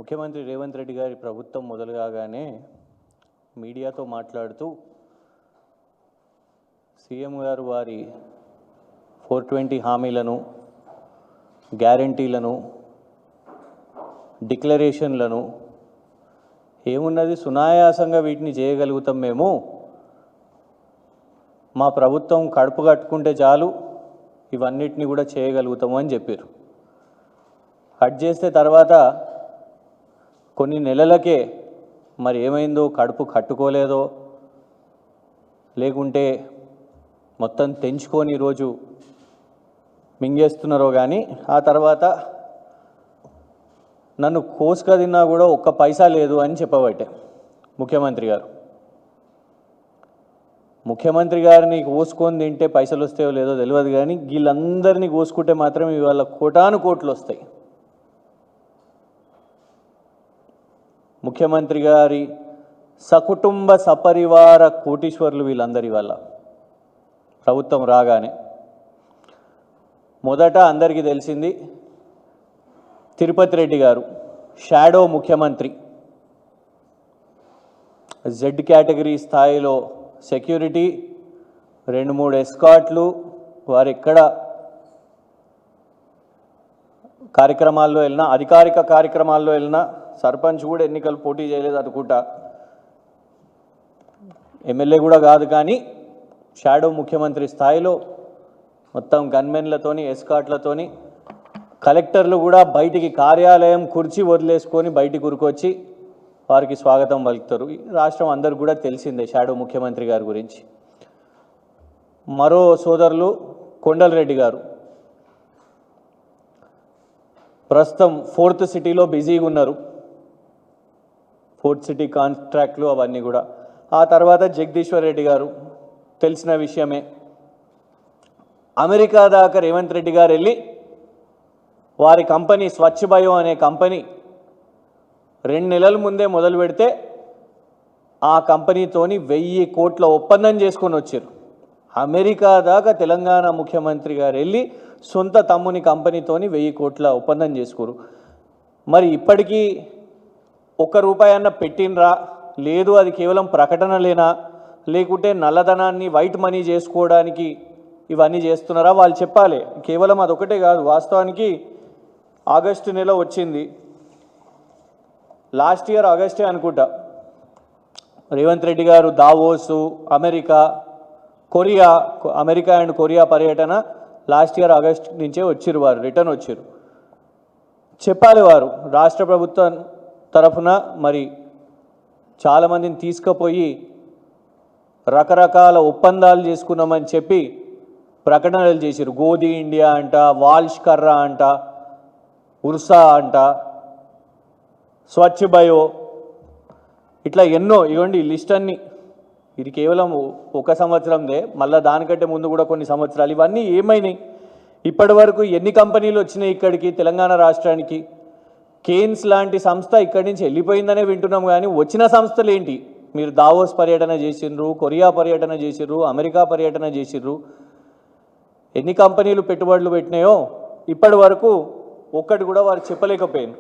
ముఖ్యమంత్రి రేవంత్ రెడ్డి గారి ప్రభుత్వం మొదలుగానే మీడియాతో మాట్లాడుతూ సీఎం గారు వారి 420 హామీలను, గ్యారంటీలను, డిక్లరేషన్లను ఏమున్నది సునాయాసంగా వీటిని చేయగలుగుతాం మేము, మా ప్రభుత్వం కడుపు కట్టుకుంటే చాలు ఇవన్నిటిని కూడా చేయగలుగుతాము అని చెప్పారు. కట్ చేస్తే తర్వాత కొన్ని నెలలకే మరి ఏమైందో, కడుపు కట్టుకోలేదో లేకుంటే మొత్తం తెంచుకొని ఈరోజు మింగేస్తున్నారో కానీ ఆ తర్వాత నన్ను కోసుక తిన్నా కూడా ఒక్క పైసా లేదు అని చెప్పబట్టే ముఖ్యమంత్రి గారు. ముఖ్యమంత్రి గారిని కోసుకొని తింటే పైసలు వస్తాయో లేదో తెలియదు కానీ వీళ్ళందరినీ కోసుకుంటే మాత్రం ఇవాళ కోటాను కోట్లు వస్తాయి. ముఖ్యమంత్రి గారి సకుటుంబ సపరివార కోటీశ్వర్లు వీళ్ళందరి వల్ల ప్రభుత్వం రాగానే మొదట అందరికీ తెలిసింది తిరుపతి రెడ్డి గారు షాడో ముఖ్యమంత్రి, జెడ్ కేటగిరీ స్థాయిలో సెక్యూరిటీ, 2-3 ఎస్కాట్లు, వారు ఎక్కడ కార్యక్రమాల్లో వెళ్ళినా, అధికారిక కార్యక్రమాల్లో వెళ్ళినా, సర్పంచ్ కూడా ఎన్నికలు పోటీ చేయలేదు అనుకుంటా, ఎమ్మెల్యే కూడా కాదు, కానీ షాడో ముఖ్యమంత్రి స్థాయిలో మొత్తం గన్మెన్లతోని, ఎస్కాట్లతోని, కలెక్టర్లు కూడా బయటికి కార్యాలయం కుర్చీ వదిలేసుకొని బయటికి ఉరికొచ్చి వారికి స్వాగతం పలుకుతారు. రాష్ట్రం అందరికి కూడా తెలిసిందే షాడో ముఖ్యమంత్రి గారి గురించి. మరో సోదరులు కొండలరెడ్డి గారు ప్రస్తుతం 4th సిటీలో బిజీగా ఉన్నారు, 4th సిటీ కాంట్రాక్ట్లు అవన్నీ కూడా. ఆ తర్వాత జగదీశ్వర్ రెడ్డి గారు తెలిసిన విషయమే, అమెరికా దాకా రేవంత్ రెడ్డి గారు వెళ్ళి వారి కంపెనీ స్వచ్ఛ బయో అనే కంపెనీ 2 నెలల ముందే మొదలు పెడితే ఆ కంపెనీతోని 1000 కోట్ల ఒప్పందం చేసుకొని వచ్చారు. అమెరికా దాకా తెలంగాణ ముఖ్యమంత్రి గారు వెళ్ళి సొంత తమ్ముని కంపెనీతోని 1000 కోట్ల ఒప్పందం చేసుకోరు. మరి ఇప్పటికీ ₹1 అన్న పెట్టినరా లేదు, అది కేవలం ప్రకటనలేనా, లేకుంటే నల్లధనాన్ని వైట్ మనీ చేసుకోవడానికి ఇవన్నీ చేస్తున్నారా వాళ్ళు చెప్పాలి. కేవలం అదొకటే కాదు, వాస్తవానికి ఆగస్టు నెల వచ్చింది, లాస్ట్ ఇయర్ ఆగస్టే అనుకుంటా, రేవంత్ రెడ్డి గారు Davos, America, Korea, America and Korea పర్యటన లాస్ట్ ఇయర్ ఆగస్ట్ నుంచే వచ్చిరు, వారు రిటర్న్ వచ్చారు. చెప్పాలి వారు రాష్ట్ర ప్రభుత్వం తరఫున మరి చాలామందిని తీసుకుపోయి రకరకాల ఒప్పందాలు చేసుకున్నామని చెప్పి ప్రకటనలు చేశారు. గోధి ఇండియా అంట, వాల్ష్ కర్రా అంట, ఉర్సా అంట, స్వచ్ఛ బయో, ఇట్లా ఎన్నో. ఇవ్వండి ఈ లిస్ట్ అన్నీ, ఇది కేవలం 1 సంవత్సరందే, మళ్ళీ దానికంటే ముందు కూడా కొన్ని సంవత్సరాలు. ఇవన్నీ ఏమైనాయి? ఇప్పటి వరకు ఎన్ని కంపెనీలు వచ్చినాయి ఇక్కడికి తెలంగాణ రాష్ట్రానికి? కేన్స్ లాంటి సంస్థ ఇక్కడి నుంచి వెళ్ళిపోయిందనే వింటున్నాం, కానీ వచ్చిన సంస్థలు ఏంటి? మీరు దావోస్ పర్యటన చేసిర్రు, కొరియా పర్యటన చేసిర్రు, అమెరికా పర్యటన చేసిర్రు, ఎన్ని కంపెనీలు పెట్టుబడులు పెట్టినాయో ఇప్పటి వరకు ఒక్కటి కూడా వారు చెప్పలేకపోయారు.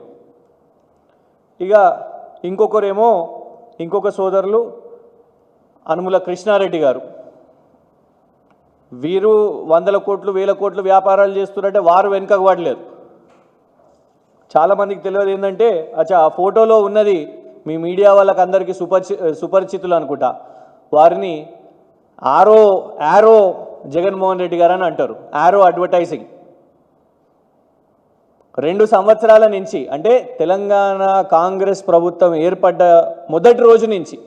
ఇక ఇంకొకరేమో ఇంకొక సోదరులు అనుముల కృష్ణారెడ్డి గారు, వీరు 100 కోట్లు 1000 కోట్లు వ్యాపారాలు చేస్తున్నారంటే వారు వెనుకకు పడలేదు. చాలామందికి తెలియదు ఏంటంటే, ఆ ఫోటోలో ఉన్నది మీ మీడియా వాళ్ళకి అందరికీ సుపరిచితులు అనుకుంటా, వారిని యారో జగన్మోహన్ రెడ్డి గారు అని అంటారు. యారో అడ్వర్టైజింగ్ 2 సంవత్సరాల నుంచి, అంటే తెలంగాణ కాంగ్రెస్ ప్రభుత్వం ఏర్పడ్డ మొదటి రోజు నుంచి,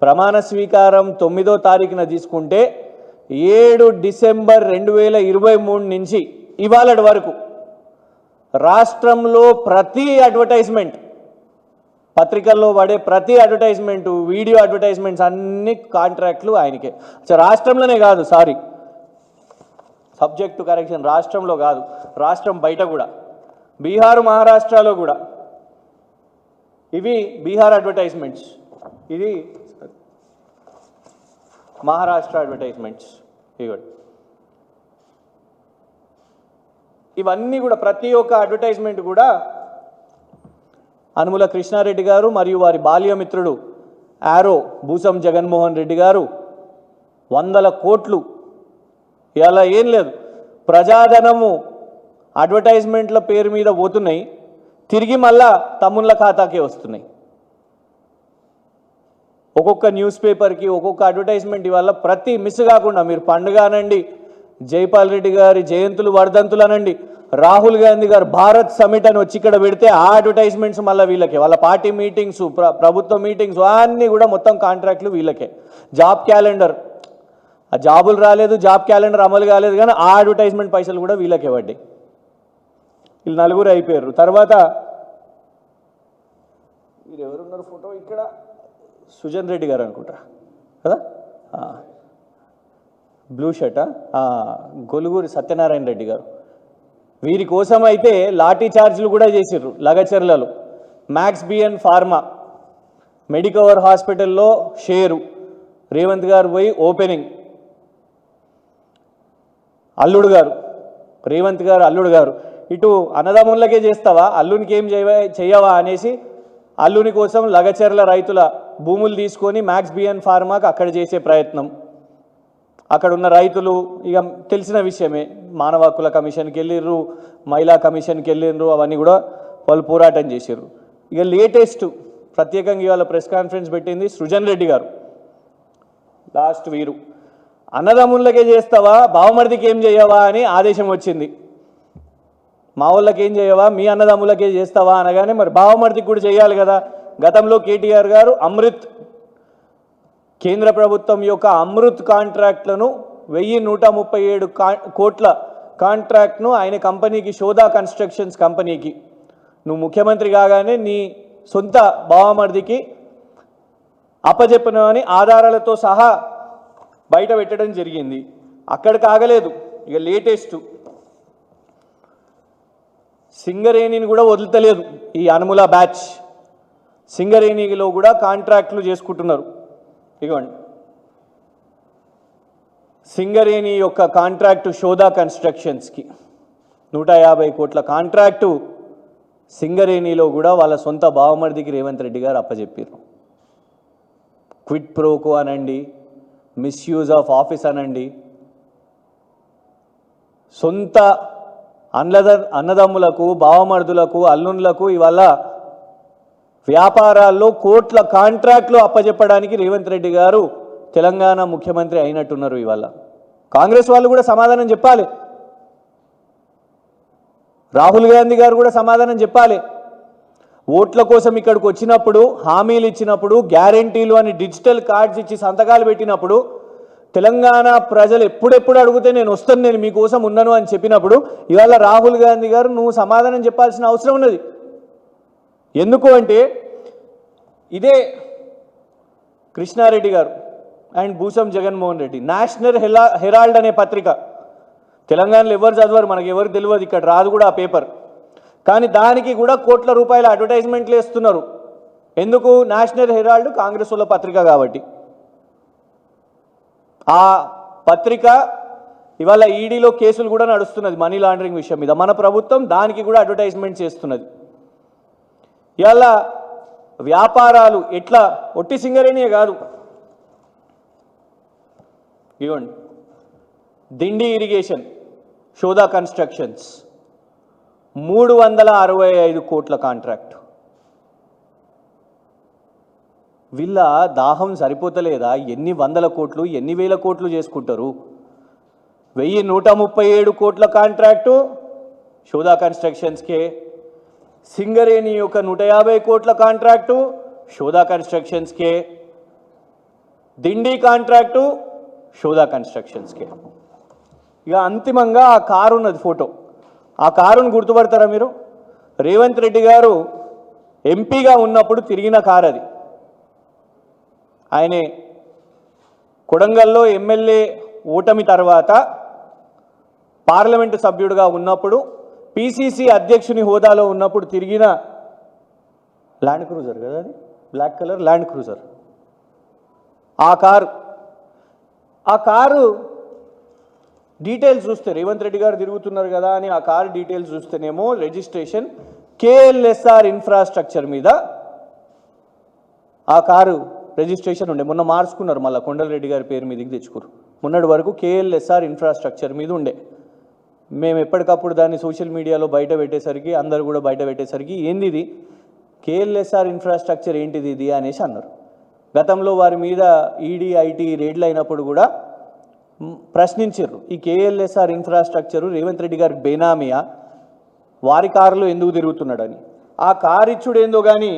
ప్రమాణ స్వీకారం 9వ తారీఖున తీసుకుంటే 7 డిసెంబర్ 2023 నుంచి ఇవాళటి వరకు రాష్ట్రంలో ప్రతి అడ్వర్టైజ్మెంట్, పత్రికల్లో పడే ప్రతి అడ్వర్టైజ్మెంటు, వీడియో అడ్వర్టైజ్మెంట్స్ అన్ని కాంట్రాక్ట్లు ఆయనకే. రాష్ట్రంలోనే కాదు, సబ్జెక్ట్ టు కరెక్షన్, రాష్ట్రంలో కాదు, రాష్ట్రం బయట కూడా, బీహార్ మహారాష్ట్రలో కూడా. ఇవి బీహార్ అడ్వర్టైజ్మెంట్స్, ఇది మహారాష్ట్ర అడ్వర్టైజ్మెంట్స్. ఇవన్నీ కూడా ప్రతి ఒక్క అడ్వర్టైజ్మెంట్ కూడా అనుముల కృష్ణారెడ్డి గారు మరియు వారి బాల్యమిత్రుడు ఆరో భూసం జగన్మోహన్ రెడ్డి గారు 100 కోట్లు. ఇలా ఏం లేదు, ప్రజాధనము అడ్వర్టైజ్మెంట్ల పేరు మీద పోతున్నాయి, తిరిగి మళ్ళా తమ్ముళ్ళ ఖాతాకే వస్తున్నాయి. ఒక్కొక్క న్యూస్ పేపర్కి ఒక్కొక్క అడ్వర్టైజ్మెంట్ ఇవాళ ప్రతి మిస్ కాకుండా మీరు పండుగ అనండి, జైపాల్ రెడ్డి గారి జయంతులు వర్ధంతులు అనండి, రాహుల్ గాంధీ గారు భారత్ సమిట్ అని వచ్చి ఇక్కడ పెడితే ఆ అడ్వర్టైజ్మెంట్స్ మళ్ళీ వీళ్ళకే, వాళ్ళ పార్టీ మీటింగ్స్, ప్రభుత్వ మీటింగ్స్ అన్నీ కూడా మొత్తం కాంట్రాక్ట్లు వీళ్ళకే. జాబ్ క్యాలెండర్, ఆ జాబులు రాలేదు, జాబ్ క్యాలెండర్ అమలు కాలేదు, కానీ ఆ అడ్వర్టైజ్మెంట్ పైసలు కూడా వీళ్ళకే పడ్డాయి. వీళ్ళు 4 అయిపోయారు. తర్వాత మీరు ఎవరున్నారు ఫోటో ఇక్కడ, సుజన్ రెడ్డి గారు అనుకుంటా కదా, బ్లూ షర్టా, గొలుగూరి సత్యనారాయణ రెడ్డి గారు. వీరి కోసం అయితే లాఠీ చార్జీలు కూడా చేసిర్రు లగచర్లలో. మ్యాక్స్ బిఎన్ ఫార్మా మెడికవర్ హాస్పిటల్లో షేరు రేవంత్ గారు పోయి ఓపెనింగ్. అల్లుడు గారు, రేవంత్ గారు అల్లుడు గారు, ఇటు అన్నదమ్ములకే చేస్తావా, అల్లునికి ఏం చేయవా అనేసి అల్లుని కోసం లగచర్ల రైతుల భూములు తీసుకొని మ్యాక్స్ బిఎన్ ఫార్మాకి అక్కడ చేసే ప్రయత్నం. అక్కడ ఉన్న రైతులు ఇక తెలిసిన విషయమే, మానవ హక్కుల కమిషన్కి వెళ్ళిర్రు, మహిళా కమిషన్కి వెళ్ళిర్రు, అవన్నీ కూడా వాళ్ళు పోరాటం చేసిర్రు. ఇక లేటెస్ట్ ప్రత్యేకంగా ఇవాళ ప్రెస్ కాన్ఫరెన్స్ పెట్టింది సృజన్ రెడ్డి గారు. లాస్ట్ వీరు అన్నదమ్ములకే చేస్తావా, బావమరిదికి ఏం చేయవా అని ఆదేశం వచ్చింది. మా వాళ్ళకి ఏం చేయవా, మీ అన్నదమ్ములకే చేస్తావా అనగానే మరి బావమరిదికి కూడా చేయాలి కదా. గతంలో కేటీఆర్ గారు అమృత్, కేంద్ర ప్రభుత్వం యొక్క అమృత్ కాంట్రాక్ట్లను 1137 కోట్ల కాంట్రాక్ట్ను ఆయన కంపెనీకి, శోధా కన్స్ట్రక్షన్స్ కంపెనీకి, నువ్వు ముఖ్యమంత్రి కాగానే నీ సొంత బావమరిదికి అప్పజెప్పనని ఆధారాలతో సహా బయట పెట్టడం జరిగింది. అక్కడికి ఆగలేదు, ఇక లేటెస్ట్ సింగరేణిని కూడా వదులుతలేదు ఈ అనుముల బ్యాచ్. సింగరేణిలో కూడా కాంట్రాక్ట్లు చేసుకుంటున్నారు. ఇదిగోండి సింగరేణి యొక్క కాంట్రాక్టు శోధా కన్స్ట్రక్షన్స్కి 150 కోట్ల కాంట్రాక్టు సింగరేణిలో కూడా వాళ్ళ సొంత బావమరిదికి రేవంత్ రెడ్డి గారు అప్పచెప్పారు. క్విట్ ప్రోకో అనండి, మిస్యూజ్ ఆఫ్ ఆఫీస్ అనండి, సొంత అన్నదమ్ములకు, బావమరుదులకు, అల్లుళ్ళకు ఇవాళ వ్యాపారాల్లో కోట్ల కాంట్రాక్ట్లు అప్పచెప్పడానికి రేవంత్ రెడ్డి గారు తెలంగాణ ముఖ్యమంత్రి అయినట్టున్నారు. ఇవాళ కాంగ్రెస్ వాళ్ళు కూడా సమాధానం చెప్పాలి, రాహుల్ గాంధీ గారు కూడా సమాధానం చెప్పాలి. ఓట్ల కోసం ఇక్కడికి వచ్చినప్పుడు, హామీలు ఇచ్చినప్పుడు, గ్యారెంటీలు అని డిజిటల్ కార్డ్స్ ఇచ్చి సంతకాలు పెట్టినప్పుడు, తెలంగాణ ప్రజలు ఎప్పుడెప్పుడు అడిగితే నేను వస్తాను, నేను మీకోసం ఉన్నాను అని చెప్పినప్పుడు ఇవాళ రాహుల్ గాంధీ గారు నువ్వు సమాధానం చెప్పాల్సిన అవసరం ఉన్నది. ఎందుకు అంటే ఇదే కృష్ణారెడ్డి గారు అండ్ భూసం జగన్మోహన్ రెడ్డి నేషనల్ హెరాల్డ్ అనే పత్రిక, తెలంగాణలో ఎవరు చదవరు, మనకు ఎవరు తెలియదు, ఇక్కడ రాదు కూడా ఆ పేపర్, కానీ దానికి కూడా కోట్ల రూపాయల అడ్వర్టైజ్మెంట్లు వేస్తున్నారు. ఎందుకు? నేషనల్ హెరాల్డ్ కాంగ్రెస్ వాళ్ళ పత్రిక కాబట్టి. ఆ పత్రిక ఇవాళ ఈడీలో కేసులు కూడా నడుస్తున్నది మనీ లాండరింగ్ విషయం మీద. మన ప్రభుత్వం దానికి కూడా అడ్వర్టైజ్మెంట్ చేస్తున్నది. ఇవాళ వ్యాపారాలు ఎట్లా, ఒట్టి సింగరేణియే కాదు, ఇవ్వండి దిండి ఇరిగేషన్, శోధా కన్స్ట్రక్షన్స్ 365 కోట్ల కాంట్రాక్ట్. వీళ్ళ దాహం సరిపోతలేదా? ఎన్ని వందల కోట్లు, ఎన్ని వేల కోట్లు చేసుకుంటారు? 1137 కోట్ల కాంట్రాక్టు శోధా కన్స్ట్రక్షన్స్కే, సింగరేణి యొక్క 150 కోట్ల కాంట్రాక్టు శోధా కన్స్ట్రక్షన్స్కే, దిండి కాంట్రాక్టు శోధా కన్స్ట్రక్షన్స్కే. ఇక అంతిమంగా ఆ కారు ఉన్నది ఫోటో, ఆ కారును గుర్తుపడతారా మీరు? రేవంత్ రెడ్డి గారు ఎంపీగా ఉన్నప్పుడు తిరిగిన కారు అది. ఆయనే కొడంగల్లో ఎమ్మెల్యే ఓటమి తర్వాత పార్లమెంటు సభ్యుడిగా ఉన్నప్పుడు, పిసిసి అధ్యక్షుని హోదాలో ఉన్నప్పుడు తిరిగిన ల్యాండ్ క్రూజర్ కదా అది, బ్లాక్ కలర్ ల్యాండ్ క్రూజర్. ఆ కారు డీటెయిల్స్ చూస్తే రేవంత్ రెడ్డి గారు తిరుగుతున్నారు కదా అని ఆ కారు డీటెయిల్స్ చూస్తేనేమో రిజిస్ట్రేషన్ కేఎల్ఎస్ఆర్ ఇన్ఫ్రాస్ట్రక్చర్ మీద ఆ కారు రిజిస్ట్రేషన్ ఉండే, మొన్న మార్చుకున్నారు, మళ్ళీ కొండలరెడ్డి గారి పేరు మీదకి తెచ్చుకోరు. మొన్నటి వరకు కేఎల్ఎస్ఆర్ ఇన్ఫ్రాస్ట్రక్చర్ మీద ఉండే. మేము ఎప్పటికప్పుడు దాన్ని సోషల్ మీడియాలో బయట పెట్టేసరికి, అందరు కూడా బయట పెట్టేసరికి ఏంది ఇది కేఎల్ఎస్ఆర్ ఇన్ఫ్రాస్ట్రక్చర్ ఏంటిది ఇది అనేసి అన్నారు. గతంలో వారి మీద ఈడీ ఐటీ రేడ్లు అయినప్పుడు కూడా ప్రశ్నించారు, ఈ కేఎల్ఎస్ఆర్ ఇన్ఫ్రాస్ట్రక్చరు రేవంత్ రెడ్డి గారికి బేనామియా, వారి కారులో ఎందుకు తిరుగుతున్నాడని. ఆ కారు ఇచ్చుడు ఏందో కానీ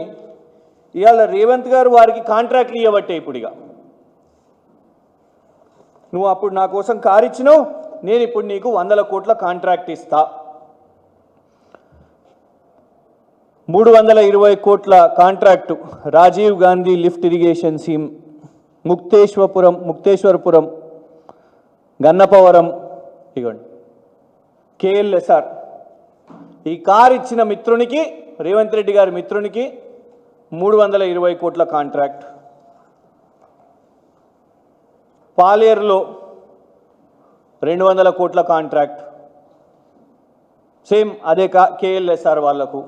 ఇవాళ రేవంత్ గారు వారికి కాంట్రాక్ట్లు ఇవ్వబట్టే. ఇప్పుడు ఇక నువ్వు అప్పుడు నా కోసం కారు ఇచ్చినావు, నేను ఇప్పుడు నీకు 100 కోట్ల కాంట్రాక్ట్ ఇస్తా, 320 కోట్ల contract Rajiv Gandhi lift irrigation scheme, Mukteswarapuram Gannapavaram, ఇవ్వండి కేఎల్ఎస్ఆర్. ఈ కారు ఇచ్చిన మిత్రునికి, రేవంత్ రెడ్డి గారి మిత్రునికి 320 కోట్ల కాంట్రాక్ట్. పాలేరులో 200 కోట్ల కాంట్రాక్ట్, సేమ్ అదే కేఎల్ఎస్ఆర్ వాళ్లకు.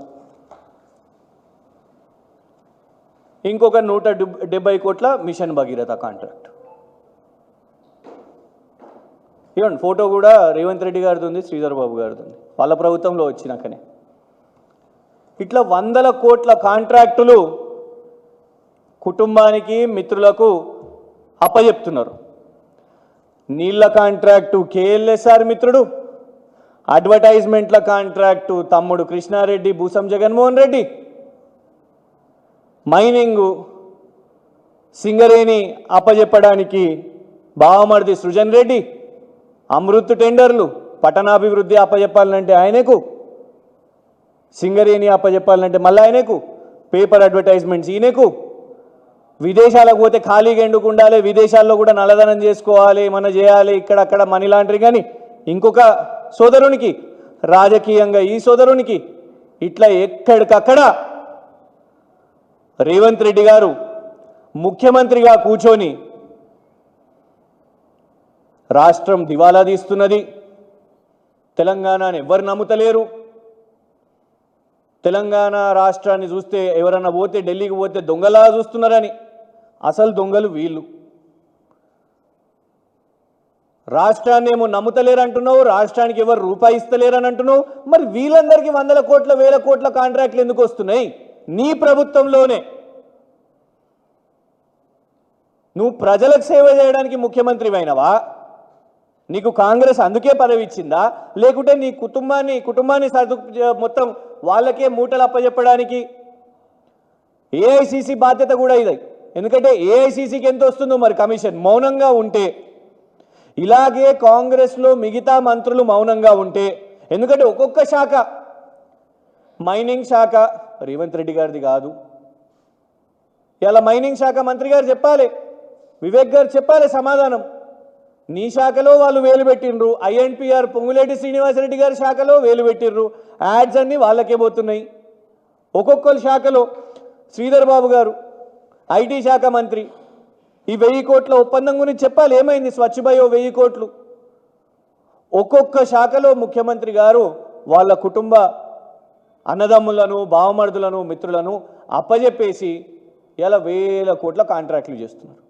ఇంకొక 170 కోట్ల మిషన్ భగీరథ కాంట్రాక్ట్. ఇవ్వండి ఫోటో కూడా రేవంత్ రెడ్డి గారిది ఉంది, శ్రీధర్ బాబు గారిది ఉంది, వాళ్ళ ప్రభుత్వంలో వచ్చినాకనే. ఇట్లా 100 కోట్ల కాంట్రాక్టులు కుటుంబానికి, మిత్రులకు అప్పచెప్తున్నారు. నీళ్ల కాంట్రాక్టు కేఎల్ఎస్ఆర్ మిత్రుడు, అడ్వర్టైజ్మెంట్ల కాంట్రాక్టు తమ్ముడు కృష్ణారెడ్డి, భూసం జగన్మోహన్ రెడ్డి, మైనింగు సింగరేణి అప్పచెప్పడానికి బావమర్ది సృజన్ రెడ్డి, అమృత్ టెండర్లు పట్టణాభివృద్ధి అప్పచెప్పాలంటే ఆయనకు, సింగరేణి అప్పచెప్పాలంటే మళ్ళీ ఆయనకు, పేపర్ అడ్వర్టైజ్మెంట్స్ ఈయనకు, విదేశాలకు పోతే ఖాళీగా ఎందుకు ఉండాలి, విదేశాల్లో కూడా నల్లధనం చేసుకోవాలి, మన చేయాలి, ఇక్కడక్కడ మనీ లాండరింగ్ అని ఇంకొక సోదరునికి, రాజకీయంగా ఈ సోదరునికి, ఇట్లా ఎక్కడికక్కడ రేవంత్ రెడ్డి గారు ముఖ్యమంత్రిగా కూర్చొని రాష్ట్రం దివాలా తీస్తున్నది. తెలంగాణను ఎవరు నమ్ముతలేరు. తెలంగాణ రాష్ట్రాన్ని చూస్తే ఎవరన్నా పోతే, ఢిల్లీకి పోతే దొంగలా చూస్తున్నారని. అసలు దొంగలు వీళ్ళు. రాష్ట్రాన్ని ఏమో నమ్ముతలేరు అంటున్నావు, రాష్ట్రానికి ఎవరు రూపాయి ఇస్తలేరని అంటున్నావు. మరి వీళ్ళందరికీ 100 కోట్ల 1000 కోట్ల కాంట్రాక్ట్లు ఎందుకు వస్తున్నాయి? నీ ప్రభుత్వంలోనే. నువ్వు ప్రజలకు సేవ చేయడానికి ముఖ్యమంత్రి అయినవా? నీకు కాంగ్రెస్ అందుకే పదవి ఇచ్చిందా? లేకుంటే నీ కుటుంబాన్ని మొత్తం వాళ్ళకే మూటలు అప్పచెప్పడానికి? ఏఐసిసి బాధ్యత కూడా ఇదే. ఎందుకంటే ఏఐసిసికి ఎంత వస్తుందో మరి కమిషన్. మౌనంగా ఉంటే, ఇలాగే కాంగ్రెస్లో మిగతా మంత్రులు మౌనంగా ఉంటే, ఎందుకంటే ఒక్కొక్క శాఖ, మైనింగ్ శాఖ రేవంత్ రెడ్డి గారిది కాదు. ఇలా మైనింగ్ శాఖ మంత్రి గారు చెప్పాలి, వివేక్ గారు చెప్పాలి సమాధానం. నీ శాఖలో వాళ్ళు వేలు పెట్టిండ్రు, ఐఎన్పిఆర్ పొంగులేటి శ్రీనివాసరెడ్డి గారి శాఖలో వేలు పెట్టిండ్రు, యాడ్స్ అన్నీ వాళ్ళకే పోతున్నాయి. ఒక్కొక్కరి శాఖలో శ్రీధర్ బాబు గారు ఐటీ శాఖ మంత్రి ఈ 1000 కోట్ల ఒప్పందం గురించి చెప్పాలి, ఏమైంది? స్వచ్ఛ బయో 1000 కోట్లు. ఒక్కొక్క శాఖలో ముఖ్యమంత్రి గారు వాళ్ళ కుటుంబ అన్నదమ్ములను, బావమర్దులను, మిత్రులను అప్పజెప్పేసి ఇలా 1000 కోట్ల కాంట్రాక్టులు చేస్తున్నారు.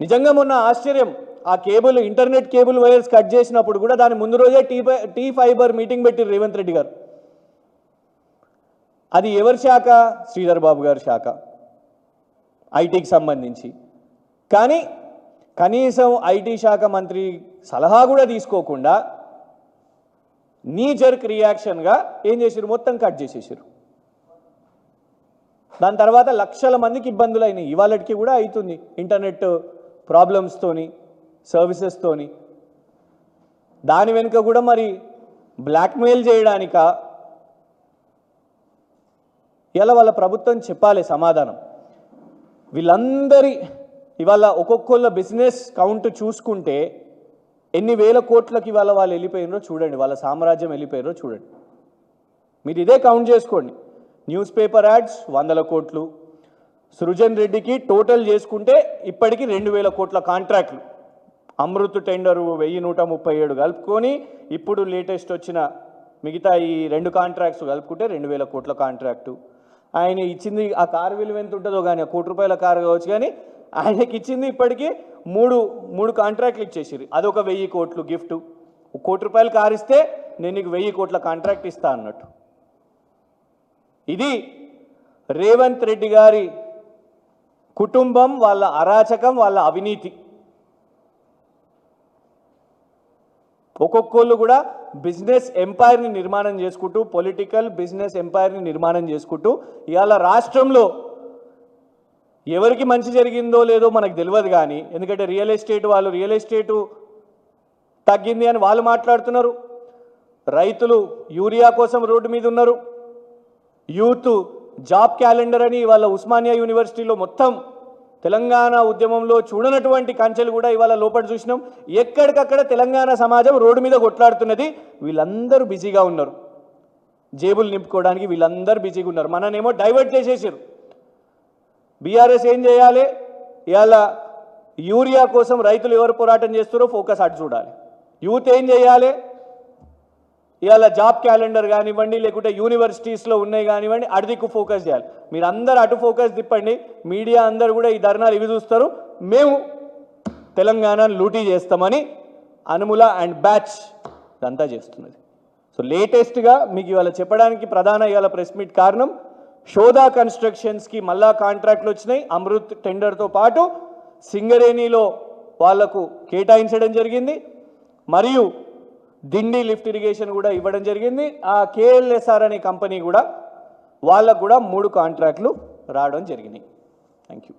నిజంగా మొన్న ఆశ్చర్యం, ఆ cable, internet cable wires cut చేసినప్పుడు కూడా దాని ముందు రోజే టీ ఫైబర్ మీటింగ్ పెట్టిరు రేవంత్ రెడ్డి గారు. అది ఎవరి శాఖ? శ్రీధర్ బాబు గారి శాఖ, ఐటీకి సంబంధించి. కానీ కనీసం ఐటీ శాఖ మంత్రి సలహా కూడా తీసుకోకుండా నీ జర్క్ రియాక్షన్గా ఏం చేశారు? మొత్తం కట్ చేసేసారు. దాని తర్వాత లక్షల మందికి ఇబ్బందులు అయినాయి. ఇవాళకి కూడా అవుతుంది ఇంటర్నెట్ ప్రాబ్లమ్స్తోని, సర్వీసెస్తోని. దాని వెనుక కూడా మరి బ్లాక్మెయిల్ చేయడానికా? ఇలా వాళ్ళ ప్రభుత్వం చెప్పాలి సమాధానం. వీళ్ళందరి ఇవాళ ఒక్కొక్కళ్ళ బిజినెస్ కౌంట్ చూసుకుంటే ఎన్ని వేల కోట్లకి ఇవాళ వాళ్ళు వెళ్ళిపోయినరో చూడండి, వాళ్ళ సామ్రాజ్యం వెళ్ళిపోయారో చూడండి. మీరు ఇదే కౌంట్ చేసుకోండి. న్యూస్ పేపర్ యాడ్స్ 100 కోట్లు, సృజన్ రెడ్డికి టోటల్ చేసుకుంటే ఇప్పటికీ 2000 కోట్ల కాంట్రాక్ట్లు, అమృత్ టెండరు 1137 కలుపుకొని ఇప్పుడు లేటెస్ట్ వచ్చిన మిగతా ఈ 2 కాంట్రాక్ట్స్ కలుపుకుంటే 2000 కోట్ల కాంట్రాక్టు. ఆయన ఇచ్చింది ఆ కారు విలువ ఎంత ఉంటుందో కానీ, ఆ కోటి రూపాయల కారు కావచ్చు, కానీ ఆయనకి ఇచ్చింది ఇప్పటికీ మూడు కాంట్రాక్ట్లు ఇచ్చేసిరు. అదొక 1000 కోట్లు గిఫ్ట్. 1 కోటి రూపాయలు కారు ఇస్తే నేను నీకు 1000 కోట్ల కాంట్రాక్ట్ ఇస్తా అన్నట్టు. ఇది రేవంత్ రెడ్డి గారి కుటుంబం, వాళ్ళ అరాచకం, వాళ్ళ అవినీతి. ఒక్కొక్కళ్ళు కూడా బిజినెస్ ఎంపైర్ని నిర్మాణం చేసుకుంటూ, పొలిటికల్ బిజినెస్ ఎంపైర్ని నిర్మాణం చేసుకుంటూ ఇవాళ రాష్ట్రంలో ఎవరికి మంచి జరిగిందో లేదో మనకు తెలియదు కానీ, ఎందుకంటే రియల్ ఎస్టేటు తగ్గింది అని వాళ్ళు మాట్లాడుతున్నారు. రైతులు యూరియా కోసం రోడ్డు మీద ఉన్నారు. యూత్ జాబ్ క్యాలెండర్ అని ఇవాళ ఉస్మానియా యూనివర్సిటీలో మొత్తం తెలంగాణ ఉద్యమంలో చూడనటువంటి కంచెలు కూడా ఇవాళ లోపల చూసినాం. ఎక్కడికక్కడ తెలంగాణ సమాజం రోడ్డు మీద కొట్లాడుతున్నది. వీళ్ళందరూ బిజీగా ఉన్నారు, జేబులు నింపుకోవడానికి వీళ్ళందరూ బిజీగా ఉన్నారు. మననేమో డైవర్ట్ చేసేసారు. బీఆర్ఎస్ ఏం చేయాలి, ఇవాళ యూరియా కోసం రైతులు ఎవరు పోరాటం చేస్తారో ఫోకస్ అటు చూడాలి. యూత్ ఏం చేయాలి, ఇవాళ జాబ్ క్యాలెండర్ కానివ్వండి, లేకుంటే యూనివర్సిటీస్లో ఉన్నాయి కానివ్వండి, అటుదిక్కు ఫోకస్ చేయాలి. మీరు అందరూ అటు ఫోకస్ తిప్పండి. మీడియా అందరూ కూడా ఈ ధర్నాలు ఇవి చూస్తారు. మేము తెలంగాణను లూటీ చేస్తామని అనుముల అండ్ బ్యాచ్ ఇదంతా చేస్తున్నది. సో లేటెస్ట్గా మీకు ఇవాళ చెప్పడానికి ప్రధాన ఇవాళ ప్రెస్ మీట్ కారణం, షోదా కన్స్ట్రక్షన్స్కి మళ్ళా కాంట్రాక్ట్లు వచ్చినాయి. అమృత్ టెండర్తో పాటు సింగరేణిలో వాళ్లకు కేటాయించడం జరిగింది. మరియు దిండి లిఫ్ట్ ఇరిగేషన్ కూడా ఇవ్వడం జరిగింది. ఆ కేఎల్ఎస్ఆర్ అనే కంపెనీ కూడా వాళ్ళకు కూడా 3 కాంట్రాక్ట్లు రావడం జరిగినాయి. Thank you.